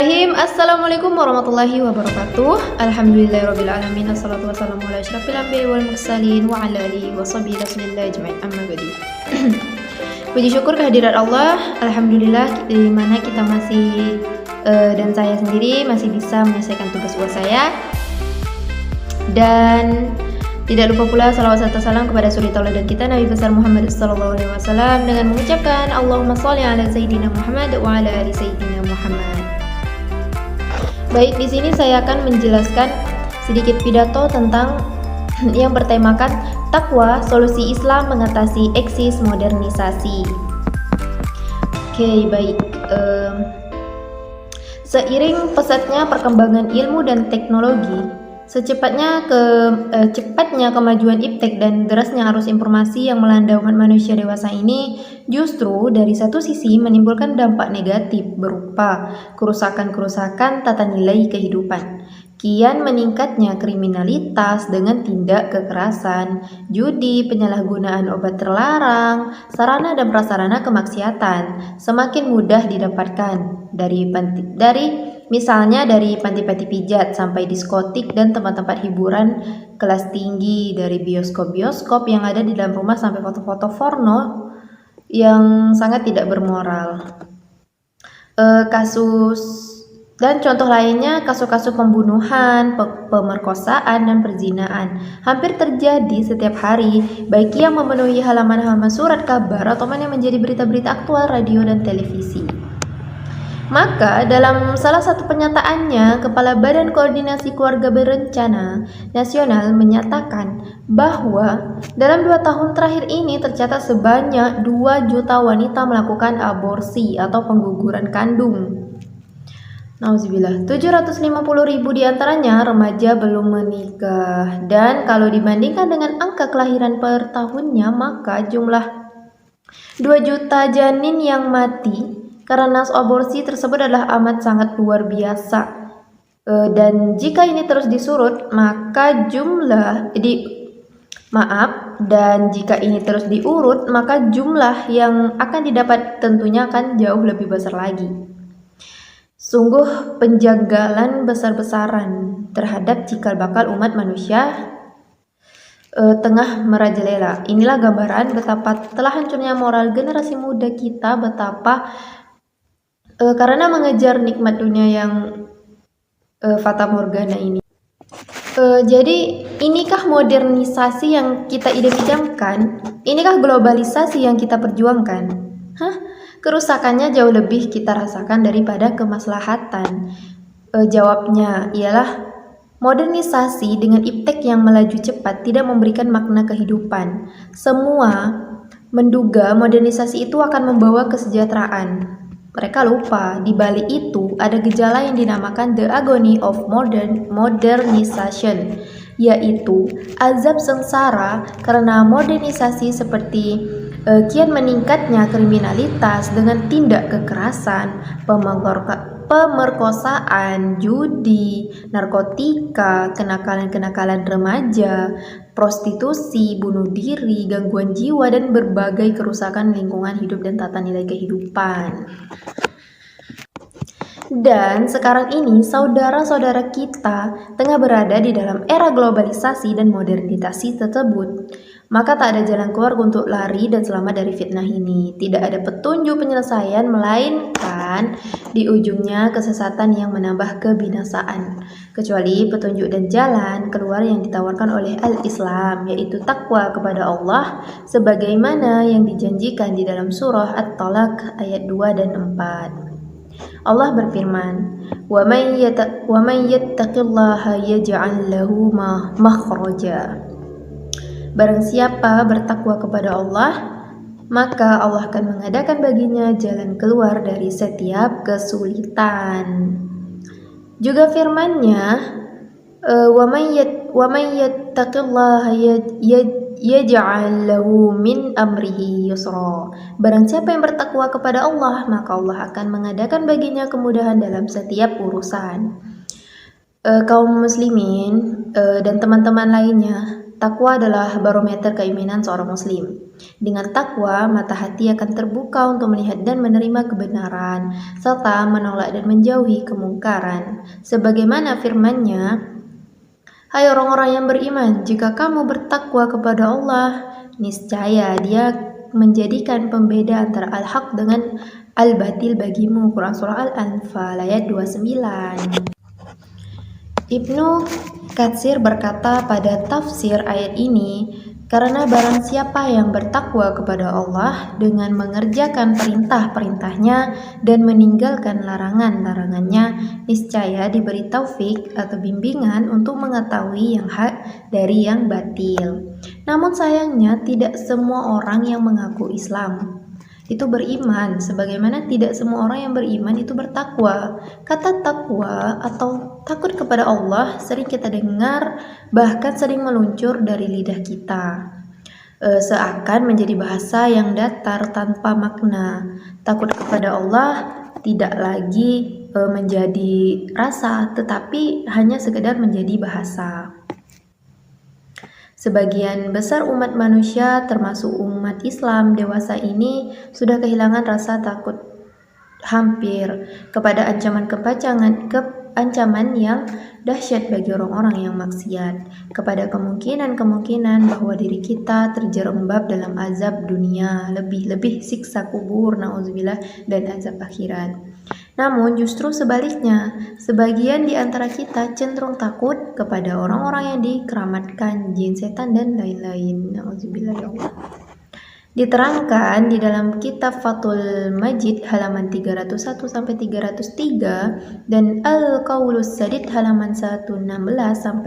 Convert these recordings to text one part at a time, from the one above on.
Assalamualaikum warahmatullahi wabarakatuh. Alhamdulillahirrabbilalamin. Assalatu wassalamu ala asyrafil anbiya'i wal mursalin wa ala alihi wa sahbihi rasulillah ajma'in, amma ba'du. Puji syukur kehadirat Allah. Alhamdulillah, di mana kita masih dan saya sendiri masih bisa menyelesaikan tugas saya. Dan tidak lupa pula salawat serta salam kepada suri tauladan kita Nabi besar Muhammad sallallahu alaihi wasallam dengan mengucapkan Allahumma shalli ala sayyidina Muhammad wa ala ali sayyidina Muhammad. Baik, di sini saya akan menjelaskan sedikit pidato tentang yang bertemakan takwa, solusi Islam mengatasi eksis modernisasi. Oke, baik. Seiring pesatnya perkembangan ilmu dan teknologi, cepatnya kemajuan iptek dan derasnya arus informasi yang melanda umat manusia dewasa ini justru dari satu sisi menimbulkan dampak negatif berupa kerusakan-kerusakan tata nilai kehidupan. Kian meningkatnya kriminalitas dengan tindak kekerasan, judi, penyalahgunaan obat terlarang, sarana dan prasarana kemaksiatan semakin mudah didapatkan misalnya dari panti-panti pijat sampai diskotik dan tempat-tempat hiburan kelas tinggi, dari bioskop-bioskop yang ada di dalam rumah sampai foto-foto porno yang sangat tidak bermoral. Contoh lainnya kasus-kasus pembunuhan, pemerkosaan, dan perzinaan hampir terjadi setiap hari, baik yang memenuhi halaman-halaman surat kabar atau yang menjadi berita-berita aktual radio dan televisi. Maka dalam salah satu penyataannya, Kepala Badan Koordinasi Keluarga Berencana Nasional menyatakan bahwa dalam 2 tahun terakhir ini tercatat sebanyak 2 juta wanita melakukan aborsi atau pengguguran kandung. Nauzubillah, 750.000 diantaranya remaja belum menikah. Dan kalau dibandingkan dengan angka kelahiran per tahunnya, maka jumlah 2 juta janin yang mati karena aborsi tersebut adalah amat sangat luar biasa. Dan jika ini terus disurut, maka jika ini terus diurut, maka jumlah yang akan didapat tentunya akan jauh lebih besar lagi. Sungguh penjagalan besar-besaran terhadap cikal bakal umat manusia tengah merajalela. Inilah gambaran betapa telah hancurnya moral generasi muda kita, betapa karena mengejar nikmat dunia yang fata morgana ini. Jadi inikah modernisasi yang kita idam-idamkan? Inikah globalisasi yang kita perjuangkan? Kerusakannya jauh lebih kita rasakan daripada kemaslahatan. Jawabnya ialah modernisasi dengan iptek yang melaju cepat tidak memberikan makna kehidupan. Semua menduga modernisasi itu akan membawa kesejahteraan. Mereka lupa, di balik itu ada gejala yang dinamakan the agony of modernization, yaitu azab sengsara karena modernisasi seperti kian meningkatnya kriminalitas dengan tindak kekerasan, pemerkosaan, judi, narkotika, kenakalan-kenakalan remaja, prostitusi, bunuh diri, gangguan jiwa, dan berbagai kerusakan lingkungan hidup dan tata nilai kehidupan. Dan sekarang ini saudara-saudara kita tengah berada di dalam era globalisasi dan modernisasi tersebut. Maka tak ada jalan keluar untuk lari dan selamat dari fitnah ini. Tidak ada petunjuk penyelesaian, melainkan di ujungnya kesesatan yang menambah kebinasaan. Kecuali petunjuk dan jalan keluar yang ditawarkan oleh Al-Islam, yaitu takwa kepada Allah, sebagaimana yang dijanjikan di dalam surah At-Talaq ayat 2 dan 4. Allah berfirman, "Wa may yattaqillaha yaj'al lahu makhraja." Barang siapa bertakwa kepada Allah, maka Allah akan mengadakan baginya jalan keluar dari setiap kesulitan. Juga firman-Nya, "Wa may yattaqillaha yaj'al lahu min amrihi yusra." Barang siapa yang bertakwa kepada Allah, maka Allah akan mengadakan baginya kemudahan dalam setiap urusan. Kaum muslimin dan teman-teman lainnya, takwa adalah barometer keimanan seorang muslim. Dengan takwa, mata hati akan terbuka untuk melihat dan menerima kebenaran, serta menolak dan menjauhi kemungkaran. Sebagaimana firman-Nya, "Hai orang-orang yang beriman, jika kamu bertakwa kepada Allah, niscaya Dia menjadikan pembeda antara al-haq dengan al-batil bagimu." Quran Surah Al-Anfal ayat 29. Ibnu Katsir berkata pada tafsir ayat ini, karena barang siapa yang bertakwa kepada Allah dengan mengerjakan perintah-perintahnya dan meninggalkan larangan-larangannya, niscaya diberi taufik atau bimbingan untuk mengetahui yang hak dari yang batil. Namun sayangnya tidak semua orang yang mengaku Islam itu beriman, sebagaimana tidak semua orang yang beriman itu bertakwa. Kata takwa atau takut kepada Allah sering kita dengar, bahkan sering meluncur dari lidah kita, seakan menjadi bahasa yang datar tanpa makna. Takut kepada Allah tidak lagi menjadi rasa, tetapi hanya sekedar menjadi bahasa. Sebagian besar umat manusia, termasuk umat Islam dewasa ini, sudah kehilangan rasa takut hampir kepada ancaman yang dahsyat bagi orang-orang yang maksiat, kepada kemungkinan bahwa diri kita terjerembab dalam azab dunia, lebih-lebih siksa kubur, na'udzubillah, dan azab akhirat. Namun justru sebaliknya, sebagian di antara kita cenderung takut kepada orang-orang yang dikeramatkan, jin, setan, dan lain-lain. Na'udzubillah ya Allah. Diterangkan di dalam kitab Fathul Majid halaman 301-303 dan Al-Qaulus Sadid halaman 116-117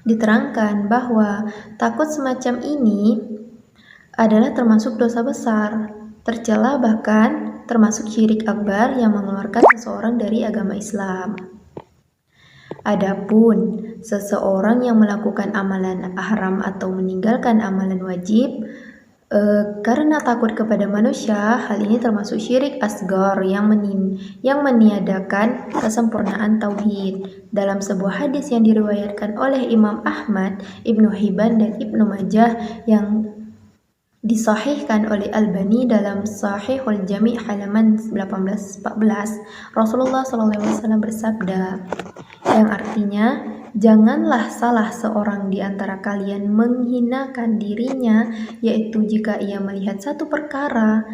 diterangkan bahwa takut semacam ini adalah termasuk dosa besar, tercela, bahkan termasuk syirik akbar yang mengeluarkan seseorang dari agama Islam. Adapun seseorang yang melakukan amalan haram atau meninggalkan amalan wajib karena takut kepada manusia, hal ini termasuk syirik asgar yang meniadakan kesempurnaan tauhid. Dalam sebuah hadis yang diriwayatkan oleh Imam Ahmad, Ibnu Hibban, dan Ibnu Majah yang disahihkan oleh Albani dalam Sahihul Jami' halaman 1814, Rasulullah SAW bersabda, yang artinya, janganlah salah seorang di antara kalian menghinakan dirinya, yaitu jika ia melihat satu perkara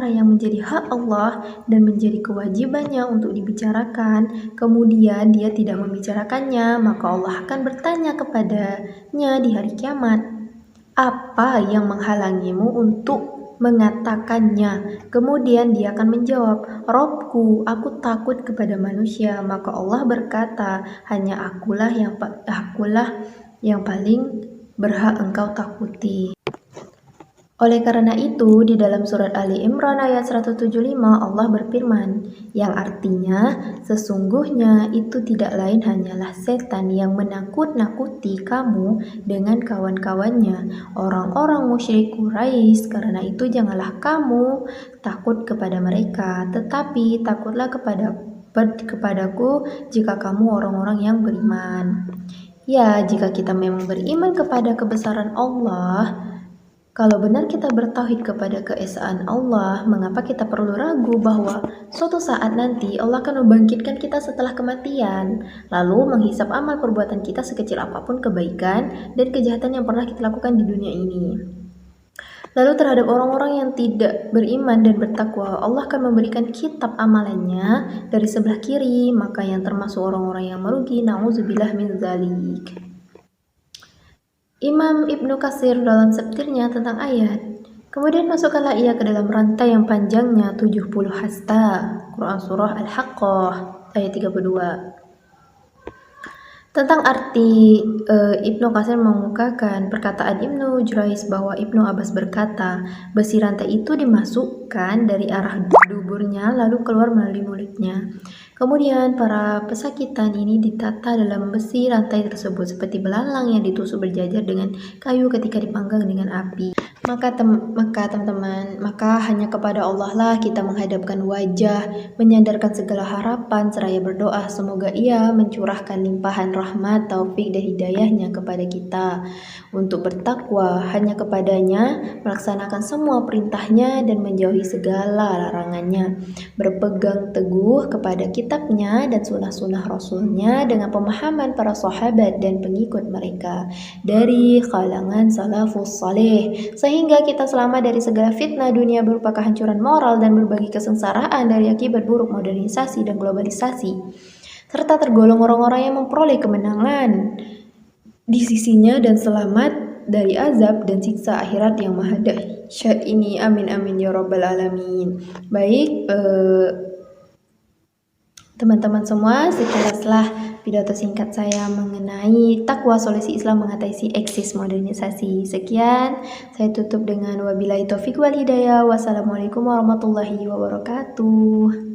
yang menjadi hak Allah dan menjadi kewajibannya untuk dibicarakan, kemudian dia tidak membicarakannya, maka Allah akan bertanya kepadanya di hari kiamat, apa yang menghalangimu untuk mengatakannya? Kemudian dia akan menjawab, Robku, aku takut kepada manusia. Maka Allah berkata, hanya akulah yang paling berhak engkau takuti. Oleh karena itu, di dalam surat Ali Imran ayat 175 Allah berfirman, yang artinya, sesungguhnya itu tidak lain hanyalah setan yang menakut-nakuti kamu dengan kawan-kawannya, orang-orang musyrik Quraisy. Karena itu janganlah kamu takut kepada mereka, tetapi takutlah kepadaku jika kamu orang-orang yang beriman. Ya, jika kita memang beriman kepada kebesaran Allah, kalau benar kita bertauhid kepada keesaan Allah, mengapa kita perlu ragu bahwa suatu saat nanti Allah akan membangkitkan kita setelah kematian, lalu menghisap amal perbuatan kita sekecil apapun kebaikan dan kejahatan yang pernah kita lakukan di dunia ini. Lalu terhadap orang-orang yang tidak beriman dan bertakwa, Allah akan memberikan kitab amalannya dari sebelah kiri, maka yang termasuk orang-orang yang merugi, na'udzubillah min dzalik. Imam Ibnu Katsir dalam tafsirnya tentang ayat, kemudian masukkanlah ia ke dalam rantai yang panjangnya 70 hasta. Quran Surah Al-Haqqah ayat 32. Tentang arti Ibnu Katsir mengukakan perkataan Ibnu Jurayj bahwa Ibnu Abbas berkata, besi rantai itu dimasukkan dari arah duburnya lalu keluar melalui mulutnya. Kemudian para pesakitan ini ditata dalam besi rantai tersebut seperti belalang yang ditusuk berjajar dengan kayu ketika dipanggang dengan api. Maka teman-teman, maka hanya kepada Allah lah kita menghadapkan wajah, menyandarkan segala harapan, seraya berdoa semoga Ia mencurahkan limpahan rahmat, taufik dan hidayahnya kepada kita untuk bertakwa hanya kepadanya, melaksanakan semua perintahnya dan menjauhi segala larangannya, berpegang teguh kepada kitabnya dan sunnah-sunnah rasulnya dengan pemahaman para sahabat dan pengikut mereka dari kalangan salafus saleh, sehingga kita selamat dari segala fitnah dunia berupa kehancuran moral dan berbagai kesengsaraan dari akibat buruk modernisasi dan globalisasi, serta tergolong orang-orang yang memperoleh kemenangan di sisinya dan selamat dari azab dan siksa akhirat yang maha dahsyat ini. Amin amin ya rabbal alamin. Baik, teman-teman semua, sekilaslah pidato singkat saya mengenai takwa solusi Islam mengatasi eksis modernisasi. Sekian, saya tutup dengan wabillahi taufik wal hidayah. Wassalamualaikum warahmatullahi wabarakatuh.